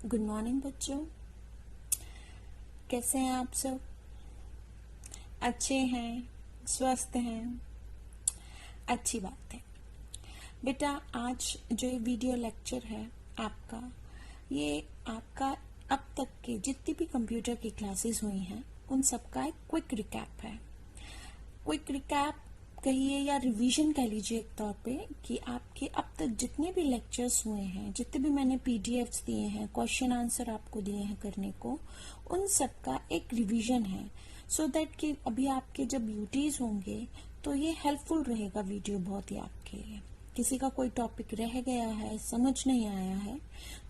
Good morning बच्चों, कैसे हैं आप सब? अच्छे हैं, स्वस्थ हैं, अच्छी बात है। बेटा, आज जो ये वीडियो लेक्चर है आपका, ये आपका अब तक के जितनी भी कंप्यूटर की क्लासेस हुई हैं उन सबका एक क्विक रिकैप है। क्विक रिकैप कहिए या रिवीजन कह लीजिए एक तौर पे, कि आपके अब तक जितने भी लेक्चर्स हुए हैं, जितने भी मैंने पीडीएफ्स दिए हैं, क्वेश्चन आंसर आपको दिए हैं करने को, उन सब का एक रिवीजन है। सो दैट कि अभी आपके जब यूटीज होंगे तो ये हेल्पफुल रहेगा वीडियो बहुत ही आपके लिए। किसी का कोई टॉपिक रह गया है, समझ नहीं आया है,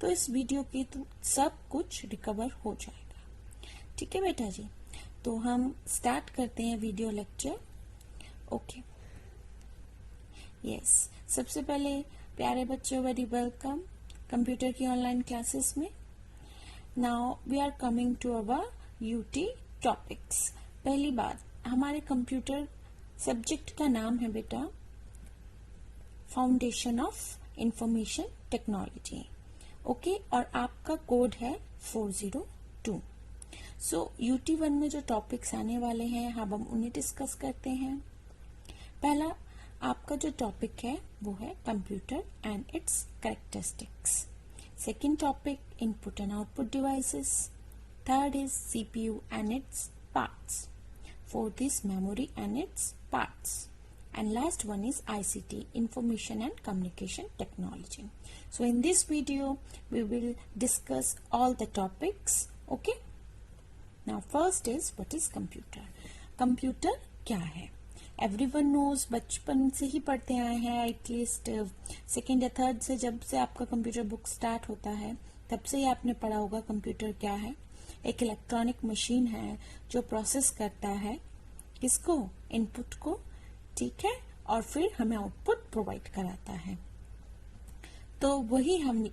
तो इस वीडियो की तो सब कुछ रिकवर हो जाएगा। ठीक है बेटा जी, तो हम स्टार्ट करते हैं वीडियो लेक्चर। ओके, यस, सबसे पहले प्यारे बच्चों, वेरी वेलकम कंप्यूटर की ऑनलाइन क्लासेस में। Now we are coming to our UT topics. पहली बात, हमारे कंप्यूटर सब्जेक्ट का नाम है बेटा foundation of information technology. Okay, और आपका कोड है 402। सो यूटी 1 में जो टॉपिक्स आने वाले हैं अब हम उन्हें डिस्कस करते हैं। पहला आपका जो टॉपिक है वो है computer and it's characteristics. Second topic input and output devices. Third is CPU and its parts. Fourth is memory and its parts, and last one is ICT, information and communication technology. So in this video we will discuss all the topics. Okay, now first is what is computer. Computer क्या है? Everyone knows, बचपन से ही पढ़ते आए हैं, at least second या third से, जब से आपका कंप्यूटर बुक स्टार्ट होता है तब से ही आपने पढ़ा होगा कंप्यूटर क्या है। एक इलेक्ट्रॉनिक मशीन है जो प्रोसेस करता है किसको? इनपुट को, ठीक है, और फिर हमें आउटपुट प्रोवाइड कराता है। तो वही हम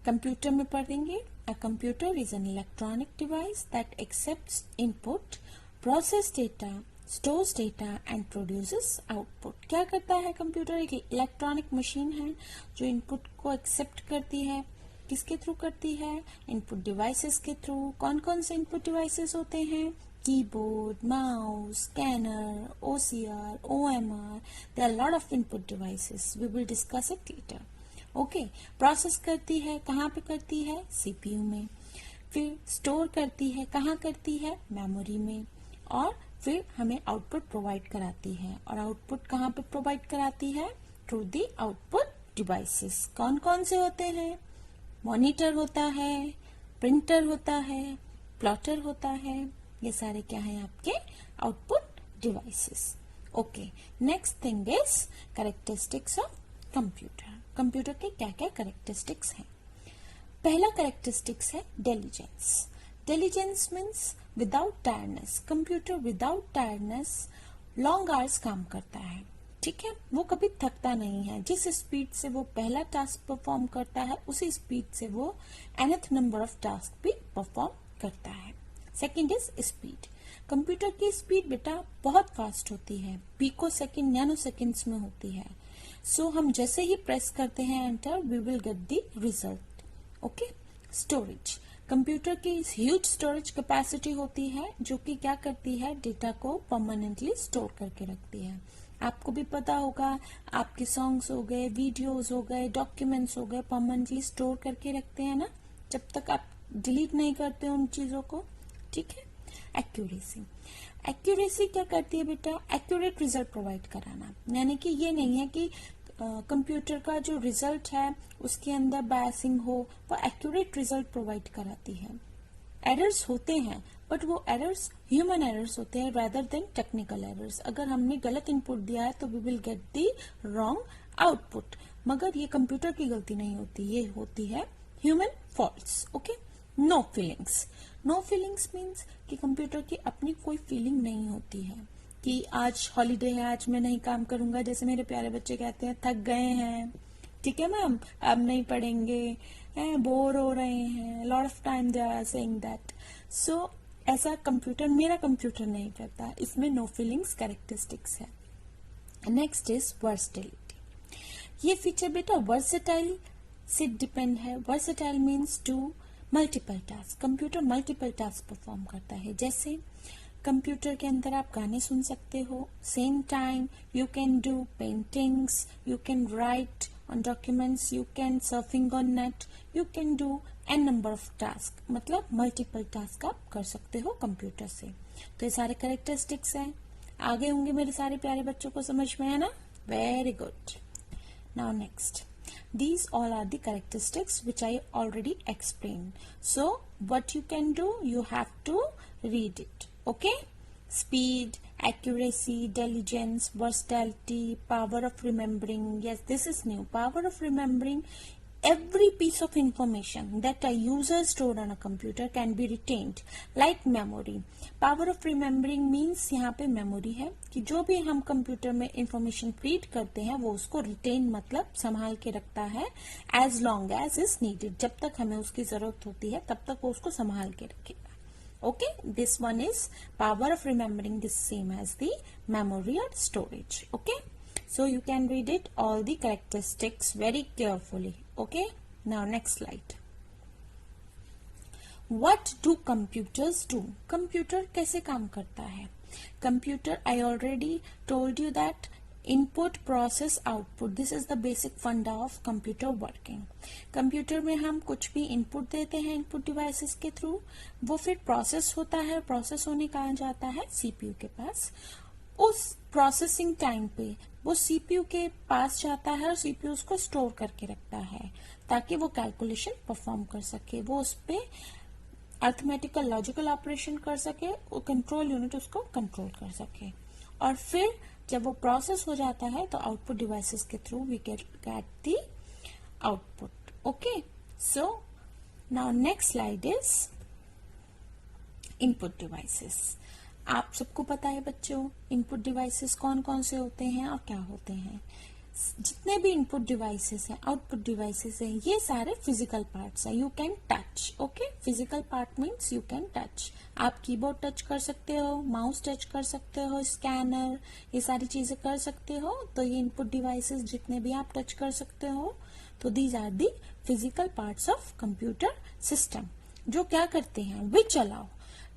कंप्यूटर में पढ़ेंगे। A computer is an electronic device that accepts input, process data, stores data and produces output. क्या करता है कंप्यूटर? एक इलेक्ट्रॉनिक मशीन है जो इनपुट को एक्सेप्ट करती है। किसके थ्रू करती है? इनपुट डिवाइसेस के थ्रू। कौन कौन से इनपुट डिवाइसेस होते हैं? keyboard, mouse, scanner, OCR, OMR. There are a lot of input devices. We will discuss it later. Okay. Process करती है, कहाँ पे करती है? CPU में। फिर स्टोर करती है, कहाँ करती है? मेमोरी में। और फिर हमें आउटपुट प्रोवाइड कराती है। और आउटपुट कहाँ पे प्रोवाइड कराती है? Through the output devices. कौन कौन से होते हैं? मॉनिटर होता है, प्रिंटर होता है, प्लॉटर होता है। ये सारे क्या हैं? आपके output devices. Okay, next thing is characteristics of computer. Computer के क्या क्या कैरेक्टरिस्टिक्स हैं? पहला कैरेक्टरिस्टिक्स है diligence. Diligence means without tiredness. Computer without tiredness long hours काम करता है, ठीक है, वो कभी थकता नहीं है। जिस स्पीड से वो पहला टास्क परफॉर्म करता है उसी स्पीड से वो nth नंबर ऑफ टास्क भी परफॉर्म करता है। Second is speed. कंप्यूटर की स्पीड बेटा बहुत फास्ट होती है, पिको सेकेंड, नैनो सेकेंड्स में होती है। सो हम जैसे ही प्रेस करते हैं enter, we will get the result. Okay, storage. Computer की ह्यूज स्टोरेज कैपेसिटी होती है जो कि क्या करती है? डेटा को परमानेंटली स्टोर करके रखती है। आपको भी पता होगा, आपके सॉन्ग्स हो गए, वीडियोस हो गए, डॉक्यूमेंट्स हो गए, परमानेंटली स्टोर करके रखते हैं ना, जब तक आप डिलीट नहीं करते उन चीजों को, ठीक है। एक्यूरेसी। एक्यूरेसी क्या करती है बेटा? एक्यूरेट रिजल्ट प्रोवाइड कराना। यानी कि ये नहीं है कि कंप्यूटर का जो रिजल्ट है उसके अंदर बायसिंग हो, वो एक्यूरेट रिजल्ट प्रोवाइड कराती है। एरर्स होते हैं बट वो एरर्स ह्यूमन एरर्स होते हैं rather देन टेक्निकल एरर्स। अगर हमने गलत इनपुट दिया है तो we will get the wrong output, मगर ये कंप्यूटर की गलती नहीं होती, ये होती है human faults. Okay, no feelings. No feelings means कि कंप्यूटर की अपनी कोई फीलिंग नहीं होती है कि आज हॉलीडे है, आज मैं नहीं काम करूंगा। जैसे मेरे प्यारे बच्चे कहते हैं थक गए हैं, ठीक है मैम, अब नहीं पढ़ेंगे, बोर हो रहे हैं, lot of time they are saying that. So ऐसा कंप्यूटर, मेरा कंप्यूटर नहीं करता। इसमें नो फीलिंग्स कैरेक्टरिस्टिक्स है। Next is versatility. ये फीचर बेटा वर्सेटाइल से डिपेंड है। Versatile means to multiple task, computer multiple task perform करता है। जैसे कंप्यूटर के अंदर आप गाने सुन सकते हो, same time you can do paintings, you can write on documents, you can surfing on net, you can do an number of task, मतलब मल्टीपल टास्क आप कर सकते हो कंप्यूटर से। तो ये सारे कैरेक्टरिस्टिक्स हैं। आगे होंगे मेरे सारे प्यारे बच्चों को समझ में, है ना? Very good. Now next, these all are the characteristics which I already explained. So what you can do, you have to read it. Okay? Speed, accuracy, diligence, versatility, power of remembering. Yes, this is new. Power of remembering. Every piece of information that a user stored on a computer can be retained like memory. Power of remembering means यहाँ पे memory है कि जो भी हम computer में information feed करते हैं वो उसको retain मतलब संभाल के रखता है as long as is needed. जब तक हमें उसकी जरूरत होती है तब तक वो उसको संभाल के रखेगा. Okay, this one is power of remembering is same as the memory or storage. Okay, so you can read it all the characteristics very carefully. Okay, now next slide. What do computers do? Computer कैसे काम करता है? Computer, I already told you that input, process, output. This is the basic funda of computer working. Computer में हम कुछ भी input देते हैं इनपुट डिवाइसेस के थ्रू, वो फिर प्रोसेस होता है, प्रोसेस होने कहा जाता है सीपीयू के पास। उस प्रोसेसिंग टाइम पे वो सीपीयू के पास जाता है और सीपीयू उसको स्टोर करके रखता है ताकि वो कैलकुलेशन परफॉर्म कर सके, वो उस पे अर्थमेटिकल लॉजिकल ऑपरेशन कर सके, वो कंट्रोल यूनिट उसको कंट्रोल कर सके। और फिर जब वो प्रोसेस हो जाता है तो आउटपुट डिवाइसेस के through we get the output. Okay, so now next slide is input devices. आप सबको पता है बच्चों इनपुट डिवाइसेस कौन कौन से होते हैं और क्या होते हैं. जितने भी इनपुट डिवाइसेस हैं आउटपुट डिवाइसेस हैं ये सारे फिजिकल पार्ट्स हैं. You can touch. Okay, physical part means you can touch. आप कीबोर्ड टच कर सकते हो, माउस टच कर सकते हो, स्कैनर, ये सारी चीजें कर सकते हो. तो ये इनपुट डिवाइसेस जितने भी आप टच कर सकते हो तो these are the physical parts of computer system जो क्या करते हैं, which allow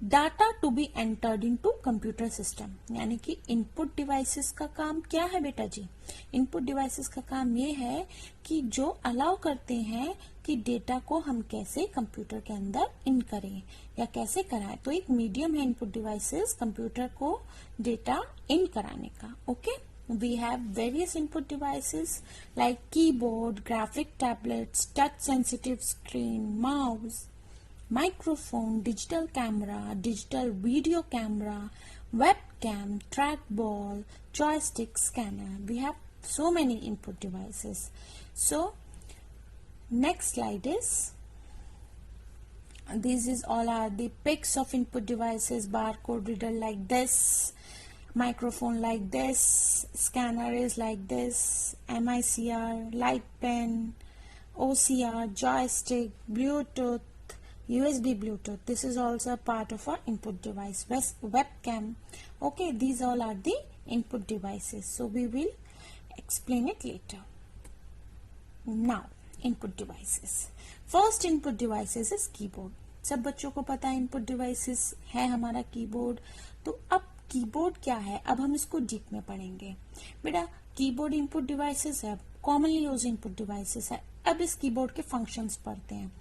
data to be entered into computer system. यानी कि इनपुट डिवाइसेस का काम क्या है बेटा जी? इनपुट डिवाइसेस का काम ये है कि जो अलाउ करते हैं कि डेटा को हम कैसे कंप्यूटर के अंदर इन करें या कैसे कराएं. तो एक मीडियम है इनपुट डिवाइसेस कंप्यूटर को डेटा इन कराने का. Okay, we have various input devices like keyboard, graphic tablets, touch sensitive screen, mouse, microphone, digital camera, digital video camera, webcam, trackball, joystick, scanner. We have so many input devices. So next slide is, this is all are the pics of input devices. Barcode reader like this, microphone like this, scanner is like this, MICR, light pen, OCR, joystick, Bluetooth, USB Bluetooth. This is also a part of our input device. Webcam. Okay, these all are the input devices. So we will explain it later. Now, input devices. First input devices is keyboard. सब बच्चों को पता है input devices है हमारा keyboard. तो अब keyboard क्या है, अब हम इसको डीप में पढ़ेंगे. बेटा कीबोर्ड इनपुट डिवाइसेस है, कॉमनली यूज इनपुट डिवाइसेस है. अब इस कीबोर्ड के फंक्शंस पढ़ते हैं.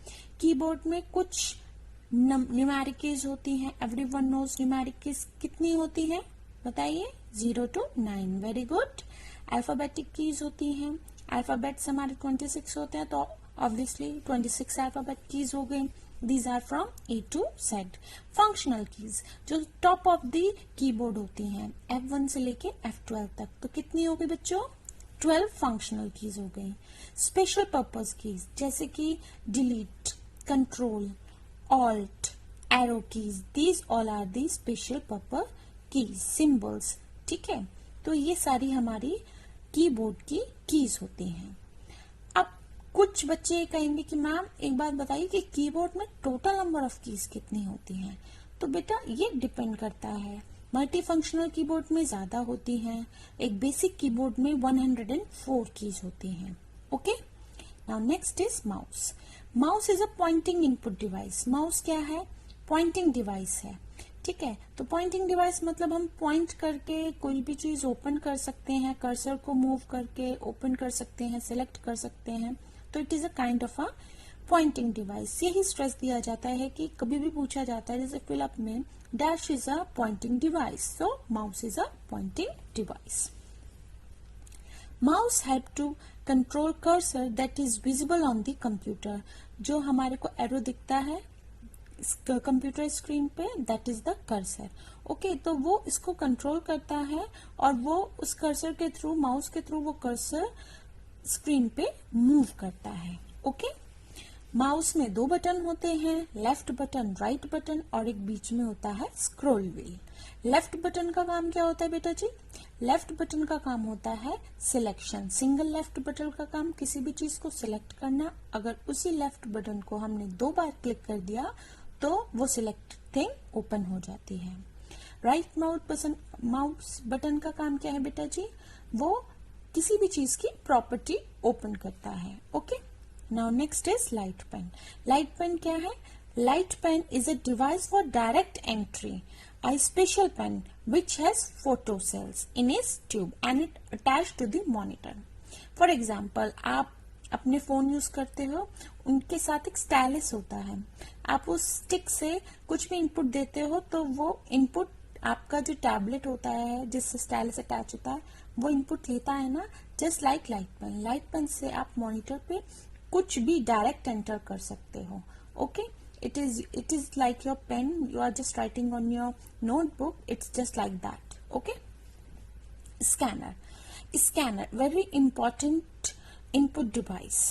कीबोर्ड में कुछ न्यूमेरिक कीज होती हैं. एवरीवन नोज न्यूमेरिक कीज कितनी होती हैं बताइए? 0 to 9. Very good. Alphabetic keys होती हैं. अल्फाबेट्स हमारे 26 होते हैं तो ऑब्वियसली 26 अल्फाबेट कीज हो गई. These are from A to Z. Functional keys जो टॉप ऑफ दी कीबोर्ड होती हैं F1 से लेके F12 तक. तो कितनी हो गई बच्चों? 12 फंक्शनल कीज हो गई. स्पेशल पर्पस कीज जैसे कि delete, control, alt, arrow keys, these all are the special purpose keys. Symbols, ठीक है. तो ये सारी हमारी कीबोर्ड की कीज होती हैं. कुछ बच्चे कहेंगे कि मैम एक बात बताइए कि कीबोर्ड में टोटल नंबर ऑफ कीज कितनी होती हैं. तो बेटा ये डिपेंड करता है. मल्टी फंक्शनल कीबोर्ड में ज्यादा होती हैं. एक बेसिक कीबोर्ड में 104 कीज होती हैं. Okay, now next is mouse. Mouse is a Poynting input device. Mouse क्या है? पॉइंटिंग डिवाइस है, ठीक है। तो पॉइंटिंग डिवाइस मतलब हम पॉइंट करके कोई भी चीज ओपन कर सकते हैं, कर्सर को मूव करके ओपन कर सकते हैं, सिलेक्ट कर सकते हैं। तो it is a kind of a pointing device. यही स्ट्रेस दिया जाता है कि कभी भी पूछा जाता है जैसे फिलअप में dash is a pointing device, so mouse is a pointing device. Mouse help to control cursor that is visible on the computer. जो हमारे को एरो दिखता है कंप्यूटर स्क्रीन पे, that is the cursor. Okay, तो वो इसको कंट्रोल करता है और वो उस कर्सर के थ्रू, माउस के थ्रू वो कर्सर स्क्रीन पे मूव करता है। ओके, माउस में 2 बटन होते हैं, लेफ्ट बटन, राइट बटन, और एक बीच में होता है स्क्रॉल व्हील। लेफ्ट बटन का काम क्या होता है बेटा जी? लेफ्ट बटन का काम होता है सिलेक्शन। सिंगल लेफ्ट बटन का काम किसी भी चीज को सिलेक्ट करना। अगर उसी लेफ्ट बटन को हमने 2 बार क्लिक कर दिया तो वो सिलेक्ट थिंग ओपन हो जाती है। राइट माउस बटन का काम क्या है बेटा जी? वो किसी भी चीज की प्रॉपर्टी ओपन करता है। Okay, now next is light pen. Light pen क्या है? Light pen is a device for direct entry, a special pen which has photo cells in its tube and it attached to the monitor. For example, आप अपने phone use करते हो, उनके साथ एक stylus होता है। आप उस स्टिक से कुछ भी इनपुट देते हो तो वो इनपुट आपका जो टैबलेट होता है जिससे स्टाइलस अटैच होता है वो इनपुट लेता है ना, just like light pen. Light pen से आप मॉनिटर पे कुछ भी डायरेक्ट एंटर कर सकते हो। Okay, it is like your pen, you are just writing on your notebook, it's just like that. Okay, scanner very important input device.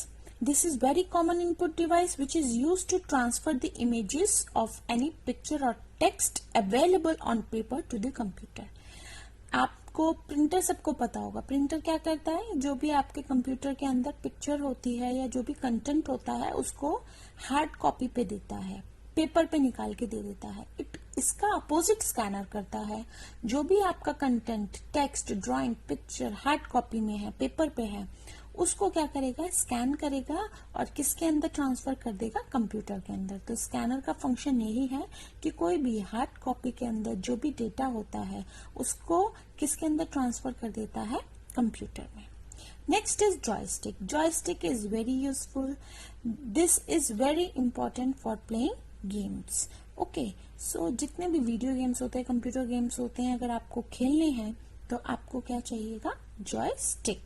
This is very common input device which is used to transfer the images of any picture or text available on paper to the computer. आपको printer सबको पता होगा, printer क्या करता है? जो भी आपके कंप्यूटर के अंदर पिक्चर होती है या जो भी कंटेंट होता है उसको हार्ड कॉपी पे देता है, पेपर पे निकाल के दे देता है। इसका अपोजिट स्कैनर करता है। जो भी आपका content, text, drawing, picture hard copy में है, पेपर पे है, उसको क्या करेगा? स्कैन करेगा और किसके अंदर ट्रांसफर कर देगा? कंप्यूटर के अंदर। तो स्कैनर का फंक्शन यही है कि कोई भी हार्ड कॉपी के अंदर जो भी डेटा होता है उसको किसके अंदर ट्रांसफर कर देता है? कंप्यूटर में। Next is joystick. Joystick is very useful, this is very important for playing games. Okay, so जितने भी वीडियो गेम्स होते हैं, कंप्यूटर गेम्स होते हैं, अगर आपको खेलने हैं तो आपको क्या चाहिएगा? Joystick.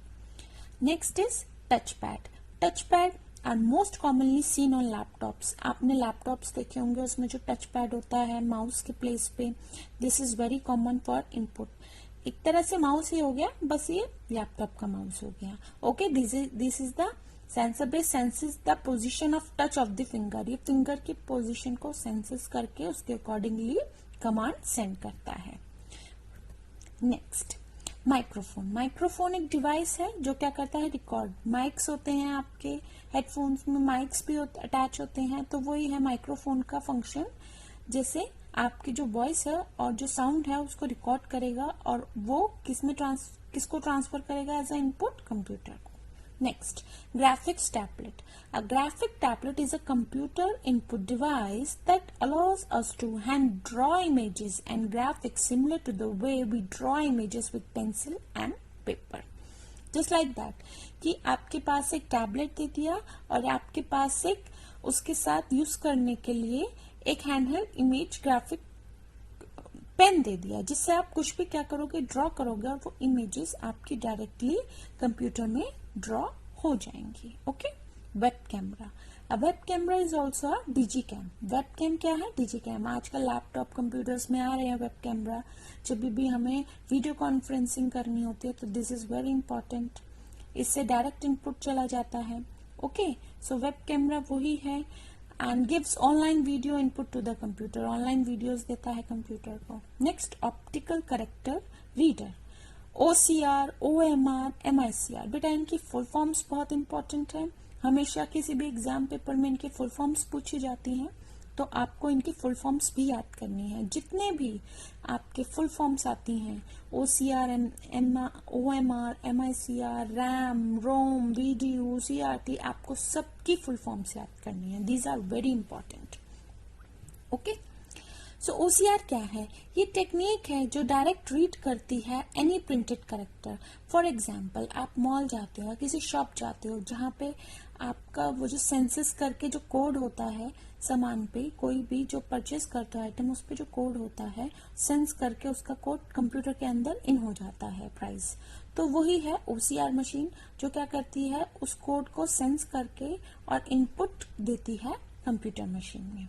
Next is touch pad. Touch pad are most commonly seen on laptops. आपने लैपटॉप्स देखे होंगे, उसमें जो टच पैड होता है माउस के प्लेस पे, this is very common for input. एक तरह से माउस ही हो गया, बस ये लैपटॉप का माउस हो गया। Okay, this is the sensor base, senses the position of touch of the finger. ये फिंगर की पोजीशन को सेंसेस करके उसके अकॉर्डिंगली कमांड सेंड करता है। Next, microphone. माइक्रोफोन एक डिवाइस है जो क्या करता है? रिकॉर्ड। माइक्स होते हैं आपके हेडफोन्स में, माइक्स भी अटैच होते हैं, तो वही है माइक्रोफोन का फंक्शन। जैसे आपकी जो वॉइस है और जो साउंड है उसको रिकॉर्ड करेगा और वो किसको ट्रांसफर करेगा एज अ इनपुट? कंप्यूटर को। Next, graphics tablet. A graphic tablet is a computer input device that allows us to hand draw images and graphics similar to the way we draw images with pencil and paper. Just like that, कि आपके पास एक tablet दे दिया और आपके पास एक उसके साथ use करने के लिए एक हैंडहेल्ड इमेज ग्राफिक पेन दे दिया, जिससे आप कुछ भी क्या करोगे? ड्रॉ करोगे और वो इमेजेस आपकी डायरेक्टली कंप्यूटर में ड्रॉ हो जाएंगी। Okay, web camera. अब web camera is also a digi cam. Web cam क्या है? Digi cam. आजकल लैपटॉप कंप्यूटर्स में आ रहे हैं वेब कैमरा। जब भी हमें वीडियो कॉन्फ्रेंसिंग करनी होती है तो दिस इज वेरी इंपॉर्टेंट, इससे डायरेक्ट इनपुट चला जाता है। ओके, सो वेब कैमरा वही है and gives online video input to the computer. Online videos देता है कंप्यूटर को। Next, optical character reader. OCR, OMR, MICR। बेटा इनकी फुल फॉर्म्स बहुत इंपॉर्टेंट है, हमेशा किसी भी एग्जाम पेपर में इनकी फुल फॉर्म्स पूछी जाती हैं। तो आपको इनकी फुल फॉर्म्स भी याद करनी है। जितने भी आपके फुल फॉर्म्स आती हैं, OCR, OMR, MICR, RAM, ROM, VDU, CRT, आपको सबकी फुल फॉर्म्स याद करनी है। These are very important. Okay, so OCR क्या है? ये टेक्निक है जो डायरेक्ट रीड करती है any printed character. For example, आप मॉल जाते हो, किसी शॉप जाते हो, जहाँ पे आपका वो जो सेंसस करके जो कोड होता है सामान पे, कोई भी जो परचेस करता है आइटम, उस पे जो कोड होता है, सेंस करके उसका कोड कंप्यूटर के अंदर इन हो जाता है प्राइस। तो वही है OCR मशीन, जो क्या करती है, उस कोड को सेंस करके और इनपुट देती है कंप्यूटर मशीन में।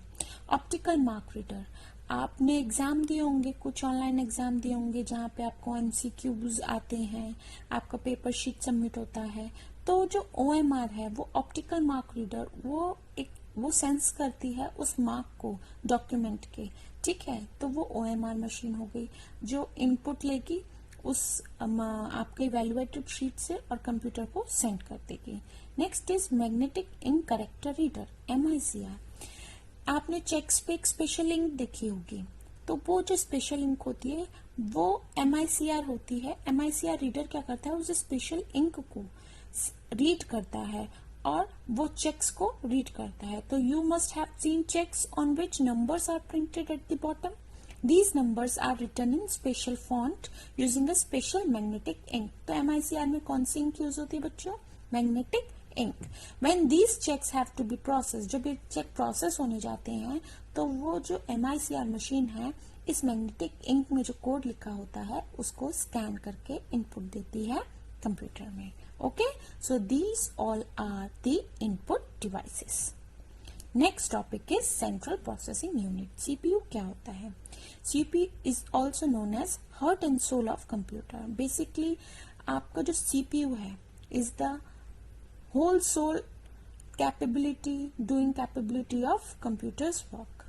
ऑप्टिकल मार्क रीडर, आपने एग्जाम दिए होंगे, कुछ ऑनलाइन एग्जाम दिए होंगे जहाँ पे आपको MCQs आते हैं, आपका पेपर शीट सबमिट होता है। तो जो OMR है, वो ऑप्टिकल मार्क रीडर, वो सेंस करती है उस मार्क को डॉक्यूमेंट के, ठीक है। तो वो OMR मशीन हो गई जो इनपुट लेगी उस आपके इवेल्युएटेड शीट से और कंप्यूटर को सेंड कर देगी। Next is magnetic ink character reader, MICR। आपने चेक्स पे एक स्पेशल इंक देखी होगी, तो वो जो स्पेशल इंक होती है वो MICR होती है। MICR रीडर क्या करता है, उस स्पेशल इंक को रीड करता है और वो चेक्स को रीड करता है। तो you must have seen cheques on which numbers are printed at the bottom. These numbers are written in special font using a special magnetic ink. तो MICR में कौन सी इंक यूज होती है बच्चों? Magnetic ink. When these checks have to be processed, जब ये check process होने जाते हैं, तो वो जो MICR मशीन है, इस मैग्नेटिक इंक में जो कोड लिखा होता है उसको स्कैन करके इनपुट देती है कंप्यूटर में। Okay, so these all are the input devices. Next topic is central processing unit. CPU क्या होता है? CPU is also known as heart and soul of computer. Basically आपका जो CPU है is the whole soul capability, doing capability of computers work.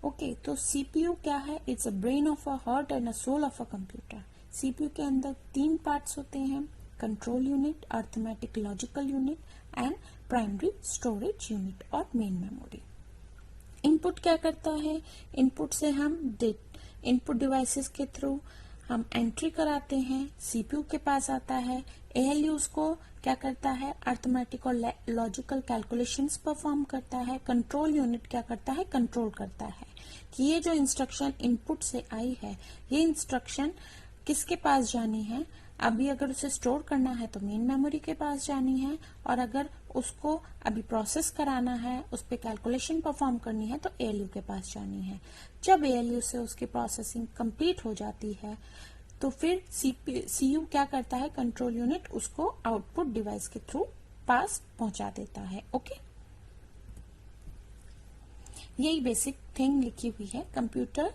Okay, तो CPU क्या है? It's a brain of a heart and a soul of a computer. CPU के अंदर 3 parts होते हैं, control unit, arithmetic logical unit and primary storage unit और main memory. Input क्या करता है? इनपुट से हम इनपुट डिवाइसेस के थ्रू हम एंट्री कराते हैं, CPU के पास आता है, ALU उसको क्या करता है? अर्थमेटिक और लॉजिकल कैलकुलेशंस परफॉर्म करता है। कंट्रोल यूनिट क्या करता है? कंट्रोल करता है कि ये जो इंस्ट्रक्शन इनपुट से आई है, ये इंस्ट्रक्शन किसके पास जानी है। अभी अगर उसे स्टोर करना है तो मेन मेमोरी के पास जानी है, और अगर उसको अभी प्रोसेस कराना है, उस पर कैलकुलेशन परफॉर्म करनी है, तो ALU के पास जानी है। जब ALU से उसकी प्रोसेसिंग कंप्लीट हो जाती है तो फिर CU क्या करता है? कंट्रोल यूनिट उसको आउटपुट डिवाइस के थ्रू पास पहुंचा देता है। ओके, यही बेसिक थिंग लिखी हुई है। कंप्यूटर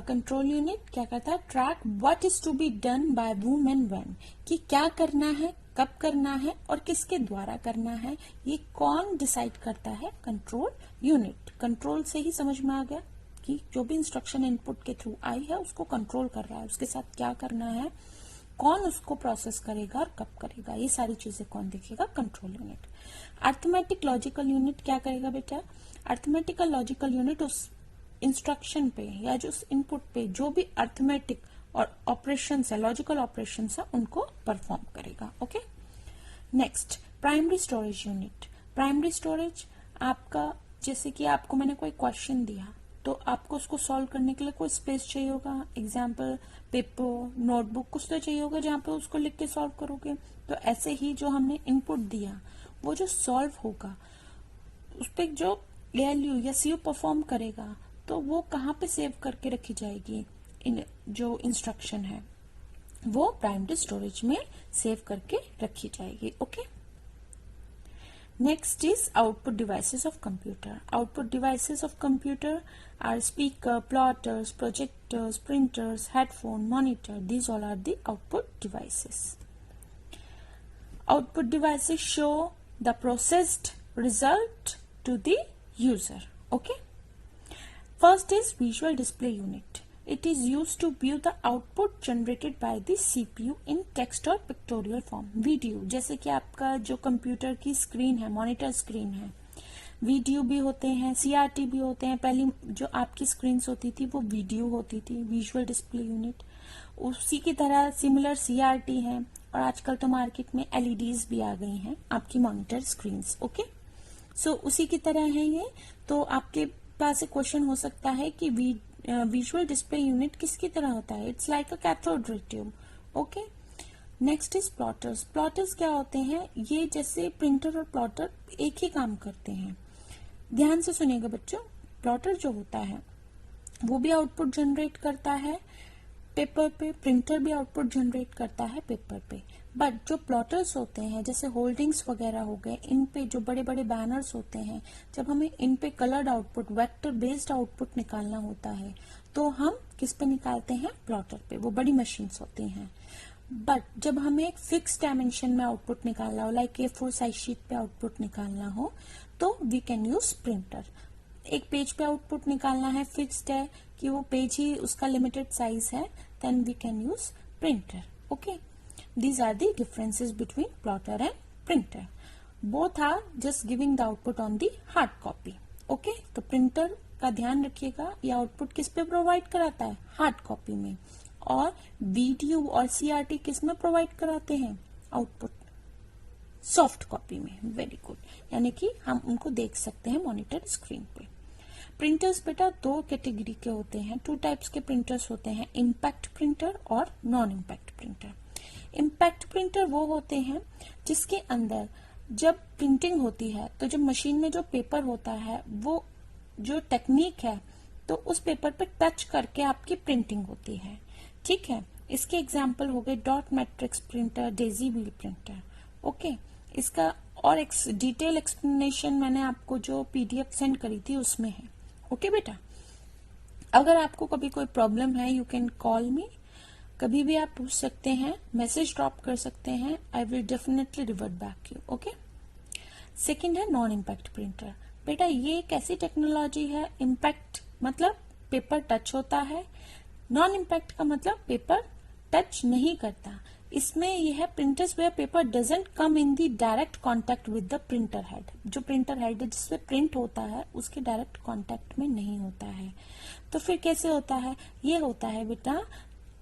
कंट्रोल यूनिट क्या करता है? Track what is to be done by whom and when, कि क्या करना है, कब करना है और किसके द्वारा करना है, ये कौन डिसाइड करता है? Control unit. कंट्रोल से ही समझ में आ गया कि जो भी इंस्ट्रक्शन इनपुट के थ्रू आई है उसको कंट्रोल कर रहा है, उसके साथ क्या करना है, कौन उसको प्रोसेस करेगा और कब करेगा, ये सारी चीजें कौन देखेगा? Control unit. Arithmetic logical unit क्या करेगा बेटा? अर्थमेटिकल लॉजिकल यूनिट उस इंस्ट्रक्शन पे या जो इनपुट पे जो भी अर्थमेटिक और ऑपरेशंस है, लॉजिकल ऑपरेशंस है, उनको परफॉर्म करेगा। Okay, next primary storage unit. Primary storage आपका, जैसे कि आपको मैंने कोई क्वेश्चन दिया तो आपको उसको सॉल्व करने के लिए कोई स्पेस चाहिए होगा, एग्जाम्पल पेपर, नोटबुक, कुछ तो चाहिए होगा जहाँ पे उसको लिख के सॉल्व करोगे। तो ऐसे ही जो हमने इनपुट दिया वो जो सॉल्व होगा उस पर जो ALU या CU परफॉर्म करेगा, तो वो कहाँ पे सेव करके रखी जाएगी? जो इंस्ट्रक्शन है वो प्राइमरी स्टोरेज में सेव करके रखी जाएगी। Okay, next is output devices of computer. Output devices of computer are speaker, plotters, projectors, printers, headphone, monitor. These all are the output devices. Output devices show the processed result to the user. Okay, first is visual display unit. It is used to view the output generated by the CPU in text or pictorial form. Video, जैसे कि आपका जो computer की screen है, monitor screen है, video भी होते हैं, सीआरटी भी होते हैं। पहली जो आपकी स्क्रीन होती थी वो वीडियो होती थी, विजुअल डिस्प्ले यूनिट। उसी की तरह सिमिलर सीआरटी है, और आजकल तो मार्केट में एलईडीज भी आ गई हैं आपकी मॉनिटर स्क्रीन्स। ओके, सो उसी की तरह है ये। तो आपके पास एक क्वेश्चन हो सकता है कि विजुअल डिस्प्ले यूनिट किसकी तरह होता है? It's like a cathode ray tube. Okay, next is plotters. Plotters क्या होते हैं? ये जैसे प्रिंटर और प्लॉटर एक ही काम करते हैं। ध्यान से सुनिएगा बच्चों, प्लॉटर जो होता है वो भी आउटपुट जनरेट करता है पेपर पे, प्रिंटर भी आउटपुट जनरेट करता है पेपर पे। बट जो प्लॉटर्स होते हैं, जैसे होल्डिंग्स वगैरह हो गए, इन पे जो बड़े बड़े बैनर्स होते हैं, जब हमें इन पे coloured output, vector based output निकालना होता है तो हम किस पे निकालते हैं? प्लॉटर पे। वो बड़ी मशीन्स होती हैं। बट जब हमें एक फिक्स डायमेंशन में आउटपुट निकालना हो, लाइक A4 साइज शीट पे आउटपुट निकालना हो, तो वी कैन यूज प्रिंटर। एक पेज पे आउटपुट निकालना है, फिक्स्ड है कि वो पेज ही उसका लिमिटेड साइज है, then we can use printer. Okay, these are the differences between plotter and printer. Both are just giving the output on the hard copy. Okay, तो printer का ध्यान रखिएगा, ये आउटपुट किस पे प्रोवाइड कराता है? हार्ड कॉपी में। और वीडियो और सीआरटी किस में प्रोवाइड कराते हैं? आउटपुट सॉफ्ट कॉपी में। वेरी गुड, यानी कि हम उनको देख सकते हैं मॉनिटर स्क्रीन पे। प्रिंटर्स बेटा दो कैटेगरी के होते हैं, 2 टाइप्स के प्रिंटर्स होते हैं, इम्पैक्ट प्रिंटर और non impact printer. Impact printer वो होते हैं जिसके अंदर जब प्रिंटिंग होती है तो जब मशीन में जो पेपर होता है वो जो टेक्निक है तो उस पेपर पे टच करके आपकी प्रिंटिंग होती है। ठीक है, इसके एग्जाम्पल हो गए dot matrix printer, Daisy wheel printer. Okay, इसका और एक डिटेल एक्सप्लेनेशन मैंने आपको जो पीडीएफ सेंड करी थी उसमें है। ओके बेटा, अगर आपको कभी कोई प्रॉब्लम है यू कैन कॉल मी, कभी भी आप पूछ सकते हैं, मैसेज ड्रॉप कर सकते हैं, I will definitely revert back you. Okay, second है नॉन इम्पैक्ट प्रिंटर। बेटा ये एक ऐसी टेक्नोलॉजी है, इम्पैक्ट मतलब पेपर टच होता है, नॉन इम्पैक्ट का मतलब पेपर टच नहीं करता। इसमें यह है printers where paper doesn't come in the direct contact with the printer head. जो प्रिंटर हेड है जिससे प्रिंट होता है उसके डायरेक्ट कॉन्टेक्ट में नहीं होता है। तो फिर कैसे होता है? ये होता है बेटा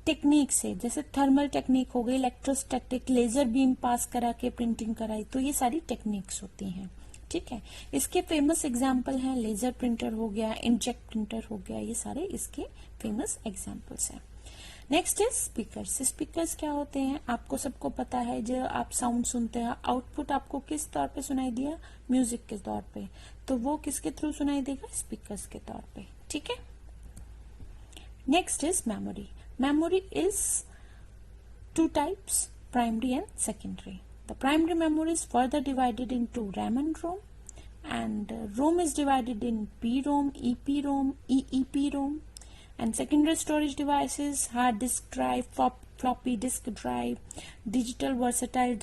टेक्निक से, जैसे थर्मल टेक्निक हो गई, इलेक्ट्रोस्टैटिक, लेजर बीम पास करा के प्रिंटिंग कराई, तो ये सारी टेक्निक्स होती हैं। ठीक है, इसके फेमस एग्जाम्पल हैं लेजर प्रिंटर हो गया, इंकजेट प्रिंटर हो गया, ये सारे इसके फेमस एग्जाम्पल्स हैं। Next is speakers. स्पीकर्स क्या होते हैं? आपको सबको पता है, जो आप साउंड सुनते हैं, आउटपुट आपको किस तौर पे सुनाई दिया? म्यूजिक के तौर पे, तो वो किसके थ्रू सुनाई देगा? स्पीकर्स के तौर पे। ठीक है, next is memory. Memory is 2 types, primary and secondary. The primary memory is further divided into RAM and ROM, and ROM is divided in PROM, EPROM, EEPROM, and secondary storage devices, hard disk drive, floppy disk drive, digital versatile